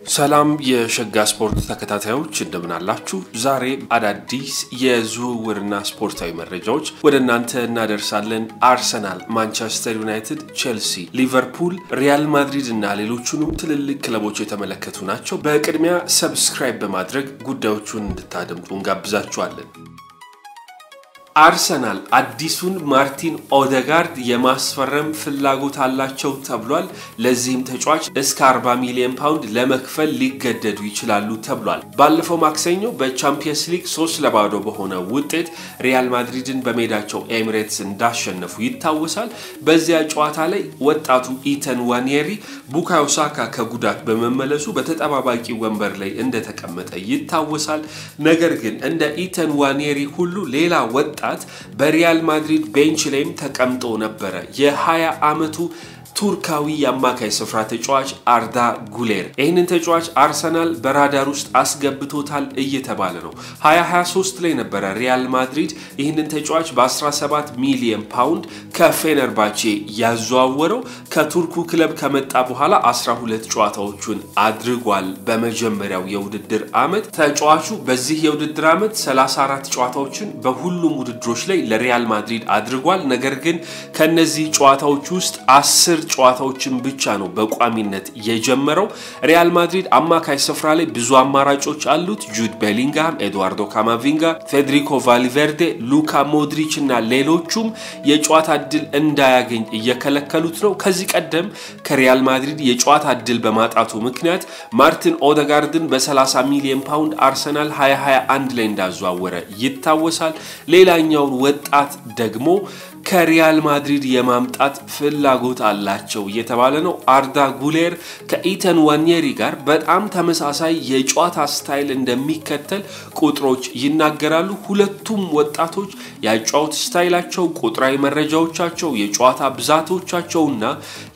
ሰላም የሸጋ ስፖርት ተከታታዮች እንደምን አላችሁ ዛሬ አዳዲስ የዝውውርና ስፖርታዊ መረጃዎች ወደናንተ እናደርሳለን አርሰናል ማንቸስተር ዩናይትድ ቼልሲ ሊቨርፑል ሪያል ማድሪድ እና ሌሎችንም ትልልቅ ክለቦች የተመለከቱ ናቸው በቅድሚያ ሰብስክራይብ በማድረግ ጉዳዮቹን እንድታደምጡ እንጋብዛችኋለን አርሰናል አዲሱን ማርቲን ኦዴጋርድ የማስፈረም ፍላጎት አላቸው ተብሏል ለዚህም ተጫዋች እስከ 40 ሚሊዮን ፓውንድ ለመክፈል ሊገደዱ ይችላሉ ተብሏል ባለፈው ማክሰኞ በቻምፒየንስ ሊግ 3-0 በሆነ ውጤት ሪያል ማድሪድን በሜዳቸው ኤሚሬትስ እንዳሸነፉ ይታወሳል በዚያ ጨዋታ ላይ ወጣቱ ኢተን ዋኒየሪ ቡካዮ ሳካ ከጉዳት በመመለሱ በተጠባባቂ ወንበር ላይ እንደተቀመጠ ይታወሳል ነገር ግን እንደ ኢተን ዋኒየሪ ሁሉ ሌላ ወጣት በሪያል ማድሪድ ቤንች ላይም ተቀምጦ ነበር የ20 አመቱ ቱርካዊ ያማካይ ስፍራ ተጫዋች አርዳ ጉሌር ይህንን ተጫዋች አርሰናል በራዳር ውስጥ አስገብቶታል እየተባለ ነው 2023 ላይ ነበር ሪያል ማድሪድ ይህንን ተጫዋች በ17 ሚሊዮን ፓውንድ ከፌነርባቼ ያዘዋወረው ከቱርኩ ክለብ ከመጣ በኋላ 12 ጨዋታዎችን አድርጓል በመጀመሪያው የውድድር አመት ተጫዋቹ በዚህ የውድድር አመት 34 ጨዋታዎችን በሁሉም ውድድሮች ላይ ለሪያል ማድሪድ አድርጓል ነገር ግን ከነዚህ ጨዋታዎች ውስጥ 10 ጨዋታዎችን ብቻ ነው በቋሚነት የጀመረው ሪያል ማድሪድ አማካይ ስፍራ ላይ ብዙ አማራጮች አሉት ጁድ ቤሊንጋም ኤድዋርዶ ካማቪንጋ ፌዴሪኮ ቫልቬርዴ ሉካ ሞድሪች እና ሌሎችም የጨዋታ እድል እንዳያገኝ እየከለከሉት ነው ከዚህ ቀደም ከሪያል ማድሪድ የጨዋታ እድል በማጣቱ ምክንያት ማርቲን ኦዴጋርድን በ30 ሚሊዮን ፓውንድ አርሰናል 2021 ላይ እንዳዘዋወረ ይታወሳል ሌላኛው ወጣት ደግሞ ከሪያል ማድሪድ የማምጣት ፍላጎት አላቸው እየተባለ ነው አርዳ ጉሌር ከኢተን ዋኒየሪ ጋር በጣም ተመሳሳይ የጨዋታ ስታይል እንደሚከተል ቁጥሮች ይናገራሉ ሁለቱም ወጣቶች ያጫውት ስታይላቸው ቁጥራዊ መረጃዎቻቸው የጨዋታ ብዛቶቻቸውና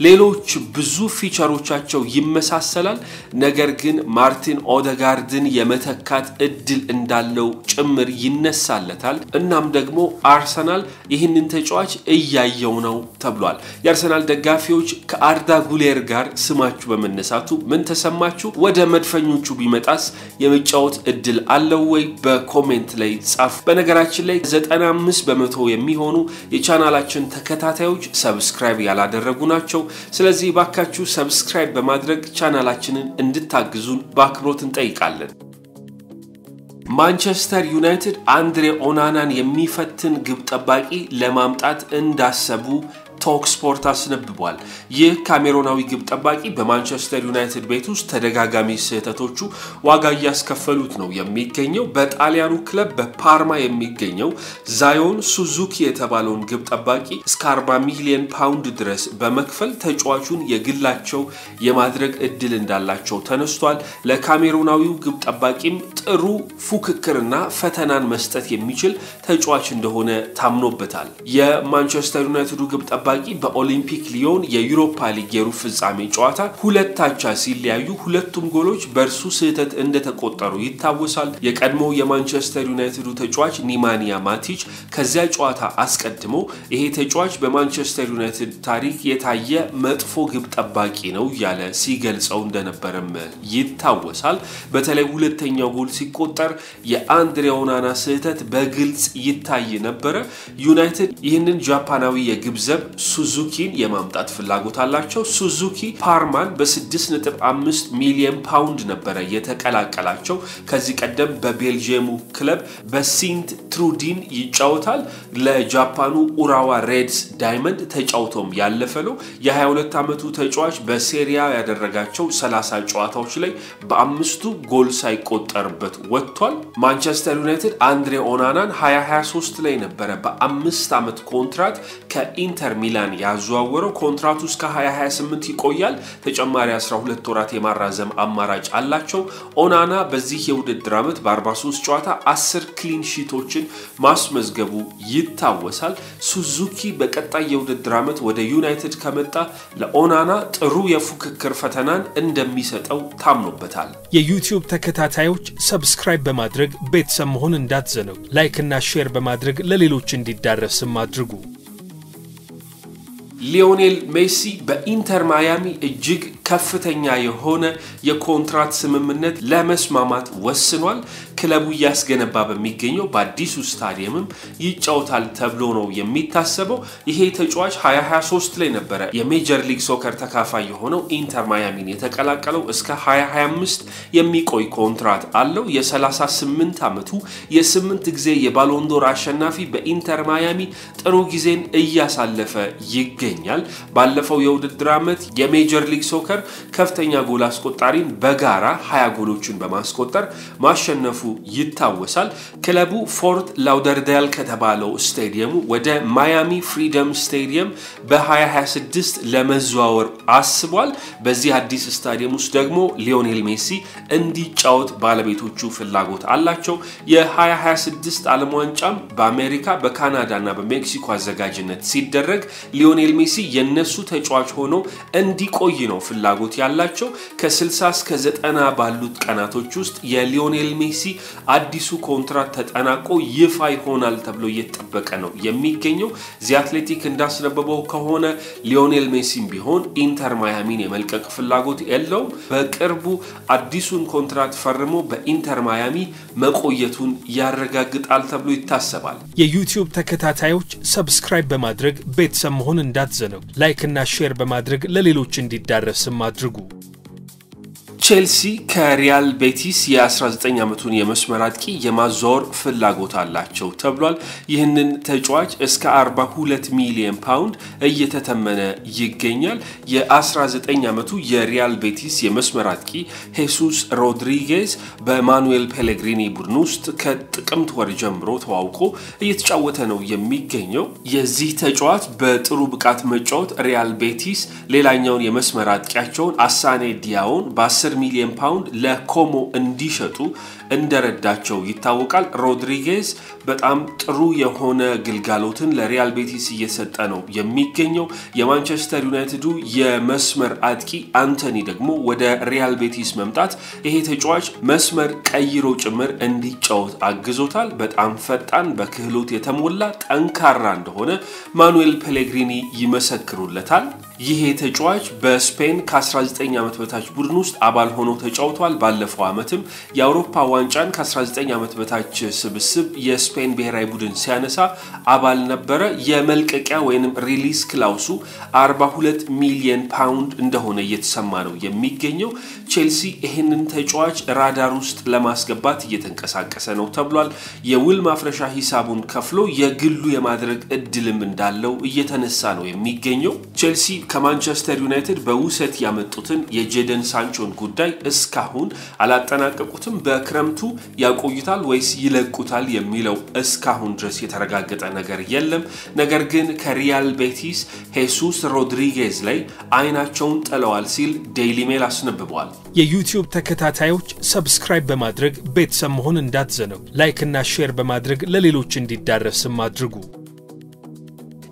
ሌሎች ብዙ ፊቸሮቻቸው ይመሳሰላል ነገር ግን ማርቲን ኦዴጋርድን የመተካት እድል እንዳለው ጭምር ይነሳለታል እናም ደግሞ አርሰናል ይህንን ተጫዋች እያየው ነው ተብሏል የአርሰናል ደጋፊዎች ከአርዳ ጉሌር ጋር ስማችሁ በመነሳቱ ምን ተሰማችሁ ወደ መድፈኞቹ ቢመጣስ የመጫወት እድል አለው ወይ በኮሜንት ላይ ጻፉ በነገራችን ላይ 95% የሚሆኑ የቻናላችን ተከታታዮች ሰብስክራይብ ያላደረጉ ናቸው ስለዚህ ባካችሁ ሰብስክራይብ በማድረግ ቻናላችንን እንድታግዙን በአክብሮት እንጠይቃለን ማንቸስተር ዩናይትድ አንድሬ ኦናናን የሚፈትን ግብ ጠባቂ ለማምጣት እንዳሰቡ ቶክ ስፖርት አስነብቧል ይህ ካሜሮናዊ ግብ ጠባቂ በማንቸስተር ዩናይትድ ቤት ውስጥ ተደጋጋሚ ስህተቶቹ ዋጋ ያስከፈሉት ነው የሚገኘው በጣሊያኑ ክለብ በፓርማ የሚገኘው ዛዮን ሱዙኪ የተባለውን ግብ ጠባቂ እስከ 40 ሚሊዮን ፓውንድ ድረስ በመክፈል ተጫዋቹን የግላቸው የማድረግ እድል እንዳላቸው ተነስቷል ለካሜሮናዊው ግብ ጠባቂም ጥሩ ፉክክርና ፈተናን መስጠት የሚችል ተጫዋች እንደሆነ ታምኖበታል የማንቸስተር ዩናይትድ ግብ ጠባቂ በኦሊምፒክ ሊዮን የዩሮፓ ሊግ የሩብ ፍጻሜ ጨዋታ ሁለት አቻ ሲለያዩ ሁለቱም ጎሎች በርሱ ስህተት እንደተቆጠሩ ይታወሳል የቀድሞው የማንቸስተር ዩናይትድ ተጫዋች ኒማኒያ ማቲች ከዚያ ጨዋታ አስቀድሞ ይሄ ተጫዋች በማንቸስተር ዩናይትድ ታሪክ የታየ መጥፎ ግብ ጠባቂ ነው ያለ ሲገልጸው እንደነበረም ይታወሳል በተለይ ሁለተኛው ጎል ሲቆጠር የአንድሬ ኦናና ስህተት በግልጽ ይታይ ነበር ዩናይትድ ይህንን ጃፓናዊ የግብ ዘብ ሱዙኪን የማምጣት ፍላጎት አላቸው ሱዙኪ ፓርማን በ6.5 ሚሊዮን ፓውንድ ነበር የተቀላቀላቸው ከዚህ ቀደም በቤልጂየሙ ክለብ በሲንት ትሩዲን ይጫወታል ለጃፓኑ ኡራዋ ሬድስ ዳይመንድ ተጫውቶም ያለፈ ነው የ22 አመቱ ተጫዋች በሴሪያ ያደረጋቸው 30 ጨዋታዎች ላይ በአምስቱ ጎል ሳይቆጠርበት ወጥቷል ማንቸስተር ዩናይትድ አንድሬ ኦናናን 2023 ላይ ነበር በ5 አመት ኮንትራት ከኢንተር ሚላን ያዘዋወረው ኮንትራቱ እስከ 2028 ይቆያል ተጨማሪ 12 ወራት የማራዘም አማራጭ አላቸው ኦናና በዚህ የውድድር አመት በ43 ጨዋታ 10 ክሊን ሺቶችን ማስመዝገቡ ይታወሳል ሱዙኪ በቀጣይ የውድድር አመት ወደ ዩናይትድ ከመጣ ለኦናና ጥሩ የፉክክር ፈተናን እንደሚሰጠው ታምኖበታል የዩቲዩብ ተከታታዮች ሰብስክራይብ በማድረግ ቤተሰብ መሆን እንዳትዘነጉ ላይክ እና ሼር በማድረግ ለሌሎች እንዲዳረስም አድርጉ ሊዮኔል ሜሲ በኢንተር ማያሚ እጅግ ከፍተኛ የሆነ የኮንትራት ስምምነት ለመስማማት ወስኗል። ክለቡ ያስገነባ በሚገኘው በአዲሱ ስታዲየምም ይጫወታል ተብሎ ነው የሚታሰበው። ይሄ ተጫዋች 2023 ላይ ነበር የሜጀር ሊግ ሶከር ተካፋይ የሆነው ኢንተር ማያሚን የተቀላቀለው። እስከ 2025 የሚቆይ ኮንትራት አለው። የ38 ዓመቱ የ8 ጊዜ የባሎንዶር አሸናፊ በኢንተር ማያሚ ጥሩ ጊዜን እያሳለፈ ይገኛል። ባለፈው የውድድር ዓመት የሜጀር ሊግ ሶከር ከፍተኛ ጎል አስቆጣሪን በጋራ 20 ጎሎችን በማስቆጠር ማሸነፉ ይታወሳል። ክለቡ ፎርት ላውደርዴል ከተባለው ስታዲየሙ ወደ ማያሚ ፍሪደም ስታዲየም በ2026 ለመዘዋወር አስቧል። በዚህ አዲስ ስታዲየም ውስጥ ደግሞ ሊዮኔል ሜሲ እንዲጫወት ባለቤቶቹ ፍላጎት አላቸው። የ2026 ዓለም ዋንጫም በአሜሪካ በካናዳና በሜክሲኮ አዘጋጅነት ሲደረግ ሊዮኔል ሜሲ የነሱ ተጫዋች ሆኖ እንዲቆይ ነው ፍላጎት ያላቸው። ከ60 እስከ 90 ባሉት ቀናቶች ውስጥ የሊዮኔል ሜሲ አዲሱ ኮንትራት ተጠናቆ ይፋ ይሆናል ተብሎ እየተጠበቀ ነው የሚገኘው። ዚ አትሌቲክ እንዳስነበበው ከሆነ ሊዮኔል ሜሲም ቢሆን ኢንተር ማያሚን የመልቀቅ ፍላጎት የለውም። በቅርቡ አዲሱን ኮንትራት ፈርሞ በኢንተር ማያሚ መቆየቱን ያረጋግጣል ተብሎ ይታሰባል። የዩቲዩብ ተከታታዮች ሰብስክራይብ በማድረግ ቤተሰብ መሆን እንዳትዘነጉ። ላይክ እና ሼር በማድረግ ለሌሎች እንዲዳረስም አድርጉ። ቼልሲ ከሪያል ቤቲስ የ19 ዓመቱን የመስመር አጥቂ የማዛወር ፍላጎት አላቸው ተብሏል። ይህንን ተጫዋች እስከ 42 ሚሊዮን ፓውንድ እየተተመነ ይገኛል። የ19 ዓመቱ የሪያል ቤቲስ የመስመር አጥቂ ሄሱስ ሮድሪጌዝ በማኑኤል ፔሌግሪኒ ቡድን ውስጥ ከጥቅምት ወር ጀምሮ ተዋውቆ እየተጫወተ ነው የሚገኘው። የዚህ ተጫዋች በጥሩ ብቃት መጫወት ሪያል ቤቲስ ሌላኛውን የመስመር አጥቂያቸውን አሳኔ ዲያውን በ10 ሚሊዮን ፓውንድ ለኮሞ እንዲሸጡ እንደረዳቸው ይታወቃል። ሮድሪጌዝ በጣም ጥሩ የሆነ ግልጋሎትን ለሪያል ቤቲስ እየሰጠ ነው የሚገኘው። የማንቸስተር ዩናይትዱ የመስመር አጥቂ አንቶኒ ደግሞ ወደ ሪያል ቤቲስ መምጣት ይሄ ተጫዋች መስመር ቀይሮ ጭምር እንዲጫወት አግዞታል። በጣም ፈጣን፣ በክህሎት የተሞላ ጠንካራ እንደሆነ ማኑኤል ፔሌግሪኒ ይመሰክሩለታል። ይሄ ተጫዋች በስፔን ከ19 ዓመት በታች ቡድን ውስጥ አባል ሆኖ ተጫውቷል። ባለፈው ዓመትም የአውሮፓ ዋንጫን ከ19 ዓመት በታች ስብስብ የስፔን ብሔራዊ ቡድን ሲያነሳ አባል ነበረ። የመልቀቂያ ወይንም ሪሊዝ ክላውሱ 42 ሚሊዮን ፓውንድ እንደሆነ እየተሰማ ነው የሚገኘው። ቼልሲ ይህንን ተጫዋች ራዳር ውስጥ ለማስገባት እየተንቀሳቀሰ ነው ተብሏል። የውል ማፍረሻ ሂሳቡን ከፍሎ የግሉ የማድረግ እድልም እንዳለው እየተነሳ ነው የሚገኘው። ቼልሲ ከማንቸስተር ዩናይትድ በውሰት ያመጡትን የጄደን ሳንቾን ጉዳይ እስካሁን አላጠናቀቁትም። በክረምቱ ያቆዩታል ወይስ ይለቁታል የሚለው እስካሁን ድረስ የተረጋገጠ ነገር የለም። ነገር ግን ከሪያል ቤቲስ ሄሱስ ሮድሪጌዝ ላይ አይናቸውን ጥለዋል ሲል ዴይሊ ሜል አስነብቧል። የዩቲዩብ ተከታታዮች ሰብስክራይብ በማድረግ ቤተሰብ መሆን እንዳትዘነጉ። ላይክ እና ሼር በማድረግ ለሌሎች እንዲዳረስም አድርጉ።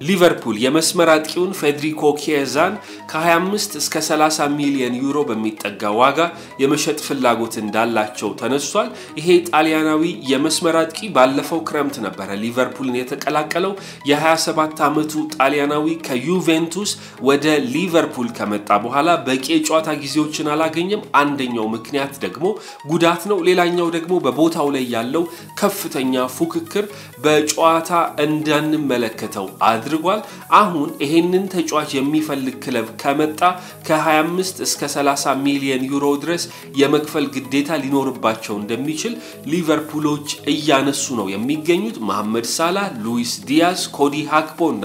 ሊቨርፑል የመስመር አጥቂውን ፌዴሪኮ ኪየዛን ከ25 እስከ 30 ሚሊዮን ዩሮ በሚጠጋ ዋጋ የመሸጥ ፍላጎት እንዳላቸው ተነስቷል። ይሄ ጣሊያናዊ የመስመር አጥቂ ባለፈው ክረምት ነበር ሊቨርፑልን የተቀላቀለው። የ27 ዓመቱ ጣሊያናዊ ከዩቬንቱስ ወደ ሊቨርፑል ከመጣ በኋላ በቂ የጨዋታ ጊዜዎችን አላገኘም። አንደኛው ምክንያት ደግሞ ጉዳት ነው። ሌላኛው ደግሞ በቦታው ላይ ያለው ከፍተኛ ፉክክር በጨዋታ እንዳንመለከተው አድርጓል። አሁን ይሄንን ተጫዋች የሚፈልግ ክለብ ከመጣ ከ25 እስከ 30 ሚሊዮን ዩሮ ድረስ የመክፈል ግዴታ ሊኖርባቸው እንደሚችል ሊቨርፑሎች እያነሱ ነው የሚገኙት። መሐመድ ሳላህ፣ ሉዊስ ዲያዝ፣ ኮዲ ሃክፖና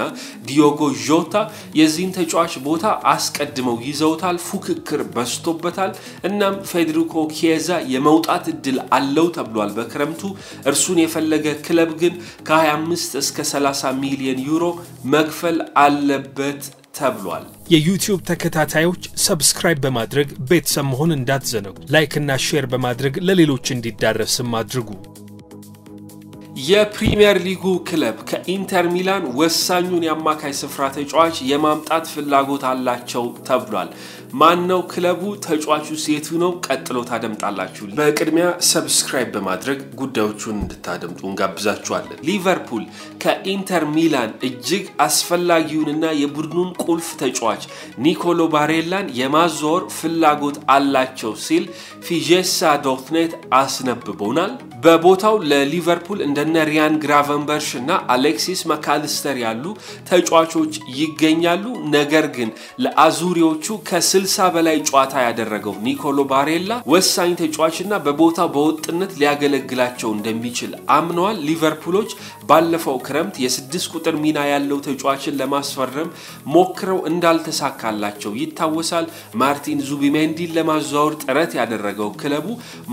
ዲዮጎ ጆታ የዚህን ተጫዋች ቦታ አስቀድመው ይዘውታል። ፉክክር በስቶበታል። እናም ፌዴሪኮ ኪየዛ የመውጣት እድል አለው ተብሏል በክረምቱ። እርሱን የፈለገ ክለብ ግን ከ25 እስከ 30 ሚሊዮን ዩሮ መክፈል አለበት ተብሏል። የዩቲዩብ ተከታታዮች ሰብስክራይብ በማድረግ ቤተሰብ መሆን እንዳትዘነጉ። ላይክ እና ሼር በማድረግ ለሌሎች እንዲዳረስም አድርጉ። የፕሪሚየር ሊጉ ክለብ ከኢንተር ሚላን ወሳኙን የአማካይ ስፍራ ተጫዋች የማምጣት ፍላጎት አላቸው ተብሏል። ማነው ክለቡ ተጫዋቹ ሴቱ ነው ቀጥሎ ታደምጣላችሁ በቅድሚያ ሰብስክራይብ በማድረግ ጉዳዮቹን እንድታደምጡ እንጋብዛችኋለን ሊቨርፑል ከኢንተር ሚላን እጅግ አስፈላጊውንና የቡድኑን ቁልፍ ተጫዋች ኒኮሎ ባሬላን የማዞር ፍላጎት አላቸው ሲል ፊጄሳ.ኔት አስነብቦናል በቦታው ለሊቨርፑል እንደነ ሪያን ግራቨንበርሽ እና አሌክሲስ ማካሊስተር ያሉ ተጫዋቾች ይገኛሉ ነገር ግን ለአዙሪዎቹ ከ60 በላይ ጨዋታ ያደረገው ኒኮሎ ባሬላ ወሳኝ ተጫዋችና በቦታው በወጥነት ሊያገለግላቸው እንደሚችል አምነዋል ሊቨርፑሎች ባለፈው ክረምት የ6 ቁጥር ሚና ያለው ተጫዋችን ለማስፈረም ሞክረው እንዳልተሳካላቸው ይታወሳል ማርቲን ዙቢሜንዲን ለማዛወር ጥረት ያደረገው ክለቡ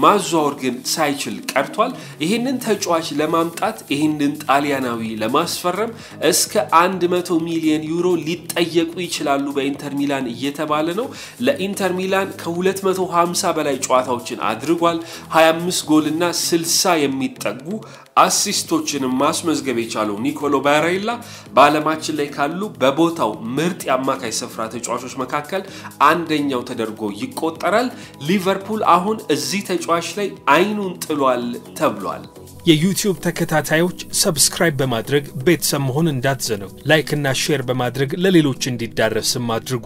ማዛወር ግን ሳይችል ቀርቷል ይሄንን ተጫዋች ለማምጣት ይሄንን ጣሊያናዊ ለማስፈረም እስከ 100 ሚሊዮን ዩሮ ሊጠየቁ ይችላሉ በኢንተር ሚላን እየተባለ ነው ለኢንተር ሚላን ከ250 በላይ ጨዋታዎችን አድርጓል 25 ጎልና 60 የሚጠጉ አሲስቶችን ማስመዝገብ የቻለው ኒኮሎ ባሬላ በዓለማችን ላይ ካሉ በቦታው ምርጥ ያማካይ ስፍራ ተጫዋቾች መካከል አንደኛው ተደርጎ ይቆጠራል ሊቨርፑል አሁን እዚህ ተጫዋች ላይ አይኑን ጥሏል ተብሏል የዩቲዩብ ተከታታዮች ሰብስክራይብ በማድረግ ቤተሰብ መሆን እንዳትዘነጉ ላይክ እና ሼር በማድረግ ለሌሎች እንዲዳረስም አድርጉ